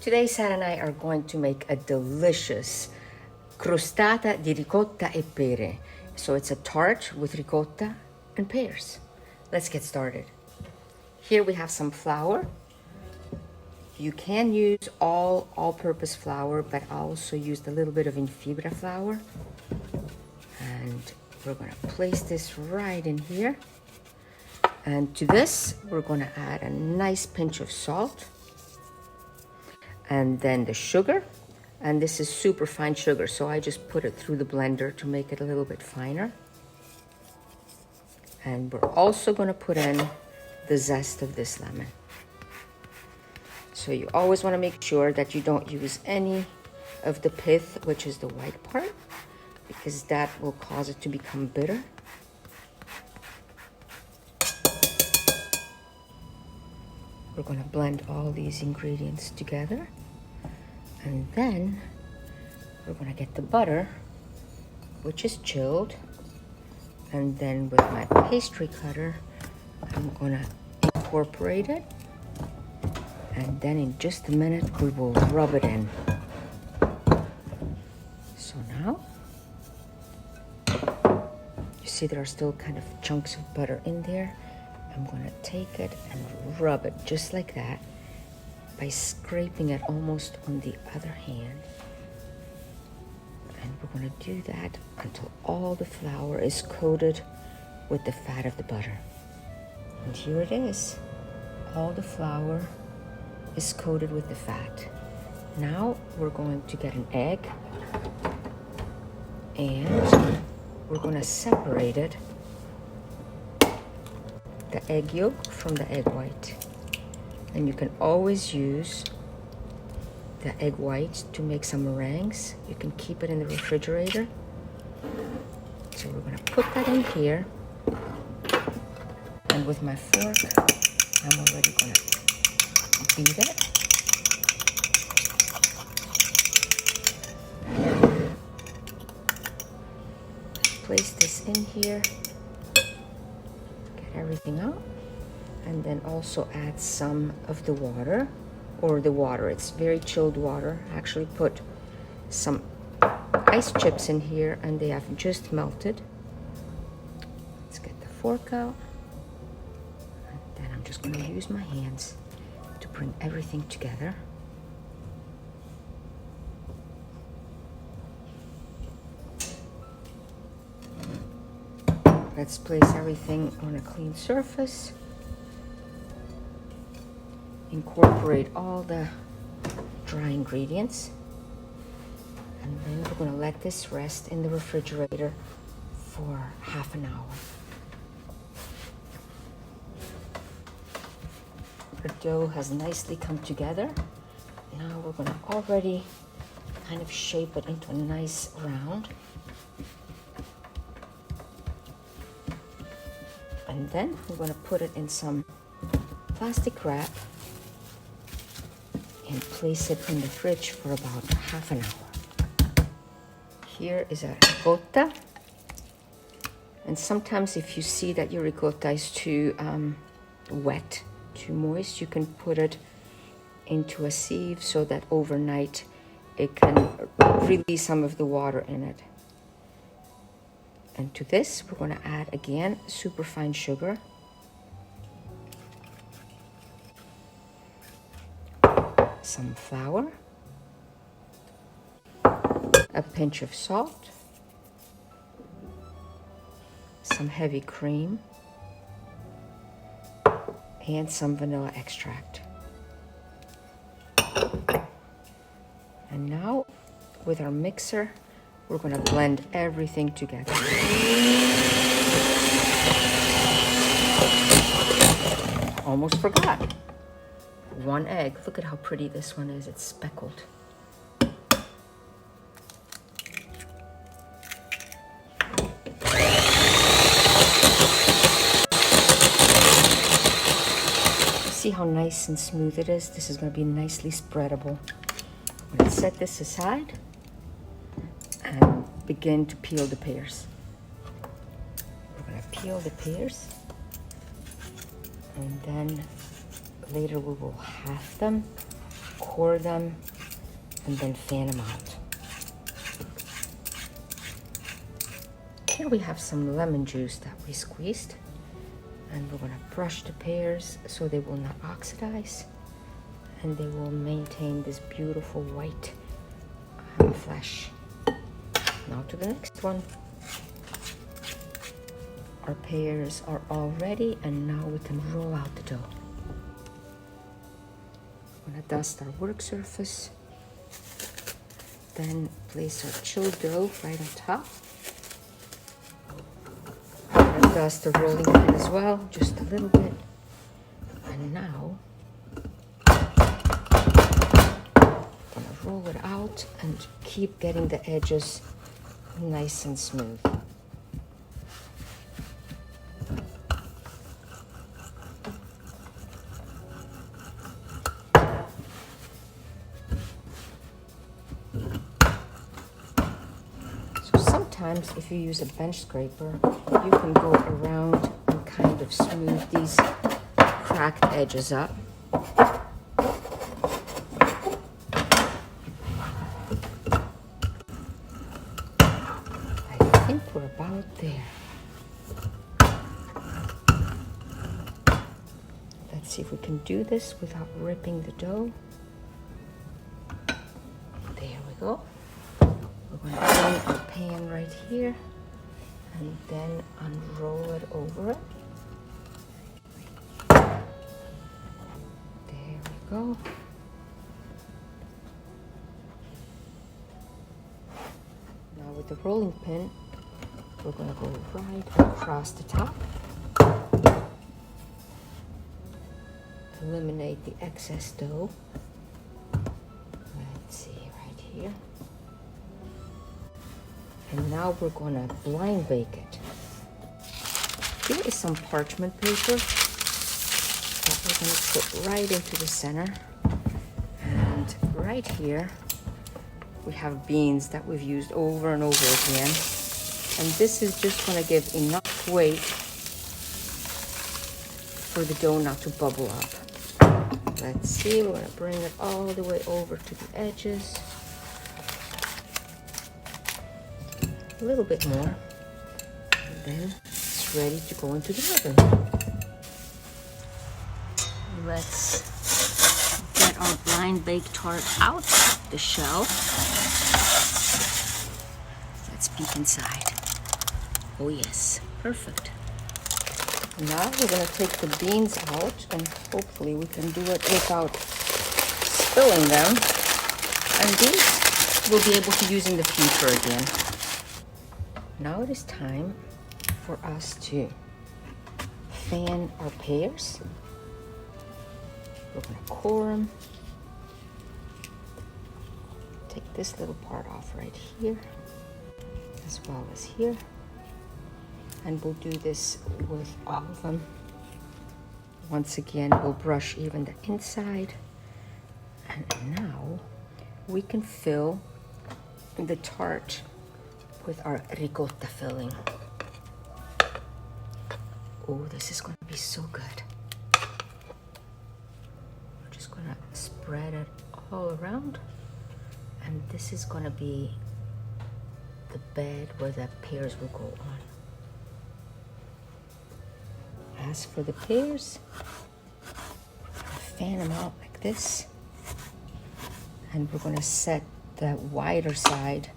Today, Sarah and I are going to make a delicious crostata di ricotta e pere. So it's a tart with ricotta and pears. Let's get started. Here we have some flour. You can use all-purpose flour, but I also used a little bit of infibra flour. And we're gonna place this right in here. And to this, we're gonna add a nice pinch of salt. And then the sugar. And this is super fine sugar, so I just put it through the blender to make it a little bit finer. And we're also gonna put in the zest of this lemon. So you always wanna make sure that you don't use any of the pith, which is the white part, because that will cause it to become bitter. We're gonna blend all these ingredients together. And then we're gonna get the butter, which is chilled. And then with my pastry cutter, I'm gonna incorporate it. And then in just a minute, we will rub it in. So now, you see there are still kind of chunks of butter in there. I'm gonna take it and rub it just like that by scraping it almost on the other hand. And we're gonna do that until all the flour is coated with the fat of the butter. And here it is. All the flour is coated with the fat. Now we're going to get an egg and we're gonna separate it, the egg yolk from the egg white. And you can always use the egg white to make some meringues. You can keep it in the refrigerator. So we're gonna put that in here. And with my fork, I'm already gonna beat it. Place this in here. Get everything out. And then also add some of the water, it's very chilled water. I actually put some ice chips in here and they have just melted. Let's get the fork out. And then I'm just gonna use my hands to bring everything together. Let's place everything on a clean surface. Incorporate all the dry ingredients. And then we're gonna let this rest in the refrigerator for half an hour. The dough has nicely come together. Now we're gonna already kind of shape it into a nice round. And then we're gonna put it in some plastic wrap and place it in the fridge for about half an hour. Here is a ricotta. And sometimes if you see that your ricotta is too wet, too moist, you can put it into a sieve so that overnight it can release some of the water in it. And to this, we're gonna add again super fine sugar. Some flour, a pinch of salt, some heavy cream, and some vanilla extract. And now, with our mixer, we're gonna blend everything together. Almost forgot. One egg. Look at how pretty this one is. It's speckled. See how nice and smooth it is? This is going to be nicely spreadable. I'm going to set this aside and begin to peel the pears. We're going to peel the pears and then later we will half them core them and then fan them out. Here we have some lemon juice that we squeezed, and we're gonna brush the pears so they will not oxidize and they will maintain this beautiful white flesh. Now to the next one. Our pears are all ready, and now we can roll out the dough. I'm gonna dust our work surface, then place our chilled dough right on top. I'm gonna dust the rolling pin as well, just a little bit. And now I'm gonna roll it out and keep getting the edges nice and smooth. Sometimes if you use a bench scraper, you can go around and kind of smooth these cracked edges up. I think we're about there. Let's see if we can do this without ripping the dough. There we go. We're going to put our pan right here and then unroll it over it. There we go. Now with the rolling pin, we're going to go right across the top. Eliminate the excess dough. Let's see right here. And now we're gonna blind bake it. Here is some parchment paper that we're gonna put right into the center. And right here, we have beans that we've used over and over again. And this is just gonna give enough weight for the dough not to bubble up. Let's see, we're gonna bring it all the way over to the edges. A little bit more, and then it's ready to go into the oven. Let's get our blind baked tart out the shell. Let's peek inside. Oh yes, perfect. Now we're going to take the beans out, and hopefully we can do it without spilling them. And these we'll be able to use in the future again. Now it is time for us to fan our pears. We're going to core them. Take this little part off right here, as well as here. And we'll do this with all of them. Once again, we'll brush even the inside. And now we can fill the tart with our ricotta filling. Oh, this is going to be so good. We're just going to spread it all around. And this is going to be the bed where the pears will go on. As for the pears, fan them out like this. And we're going to set the wider side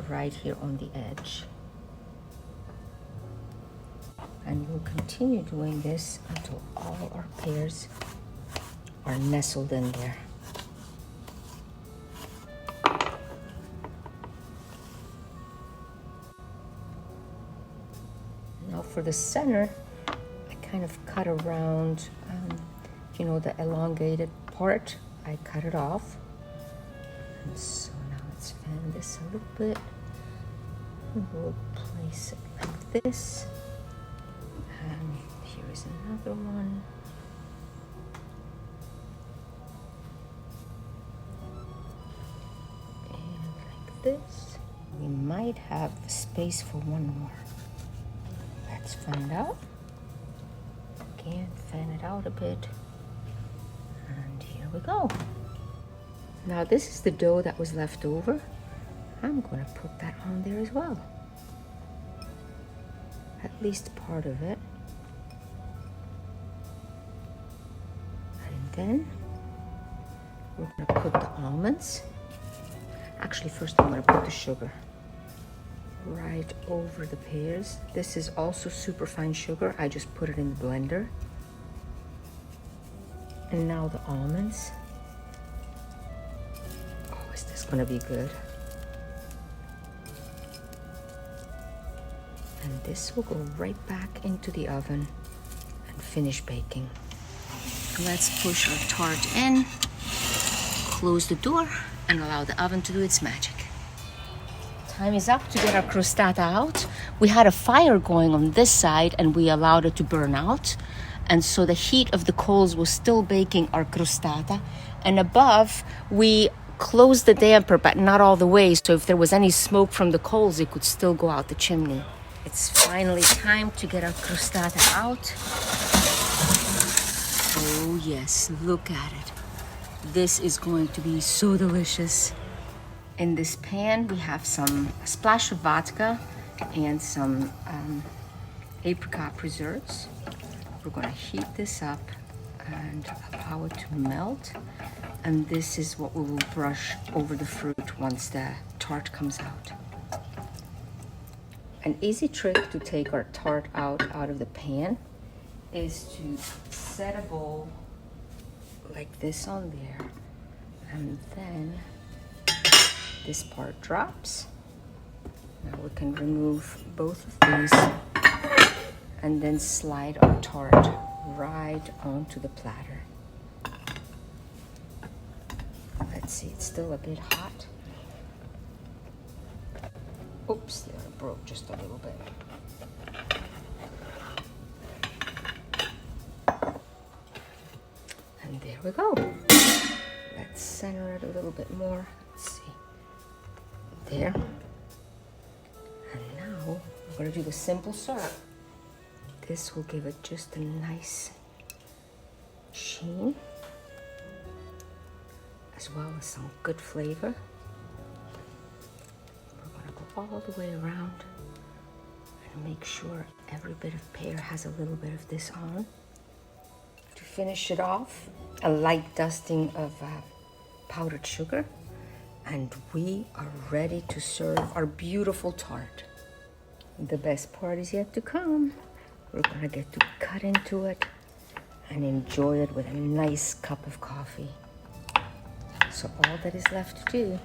right here on the edge. And we'll continue doing this until all our pears are nestled in there. Now for the center, I kind of cut around, you know, the elongated part. I cut it off. And so now let's fan this a little bit. And we'll place it like this. And here is another one. And like this. We might have space for one more. Let's find out. Again, fan it out a bit. And here we we go. Now this is the dough that was left over. I'm going to put that on there as well. At least part of it. And then we're going to put the almonds. Actually, first I'm going to put the sugar right over the pears. This is also super fine sugar. I just put it in the blender. And now the almonds. Oh, is this going to be good? And this will go right back into the oven and finish baking. Let's push our tart in, close the door, and allow the oven to do its magic. Time is up to get our crostata out. We had a fire going on this side and we allowed it to burn out. And so the heat of the coals was still baking our crostata. And above, we closed the damper, but not all the way. So if there was any smoke from the coals, it could still go out the chimney. It's finally time to get our crostata out. Oh yes, look at it. This is going to be so delicious. In this pan, we have a splash of vodka and some apricot preserves. We're going to heat this up and allow it to melt. And this is what we will brush over the fruit once the tart comes out. An easy trick to take our tart out of the pan is to set a bowl like this on there, and then this part drops. Now we can remove both of these and then slide our tart right onto the platter. Let's see, it's still a bit hot. Oops, there, it broke just a little bit. And there we go. Let's center it a little bit more. Let's see. There. And now we're going to do the simple syrup. This will give it just a nice sheen, as well as some good flavor. We're going to go all the way around and make sure every bit of pear has a little bit of this on. To finish it off, a light dusting of powdered sugar, and we are ready to serve our beautiful tart. The best part is yet to come. We're gonna get to cut into it and enjoy it with a nice cup of coffee. So all that is left to do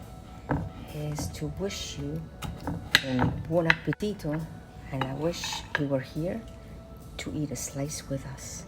is to wish you a buon appetito, and I wish you were here to eat a slice with us.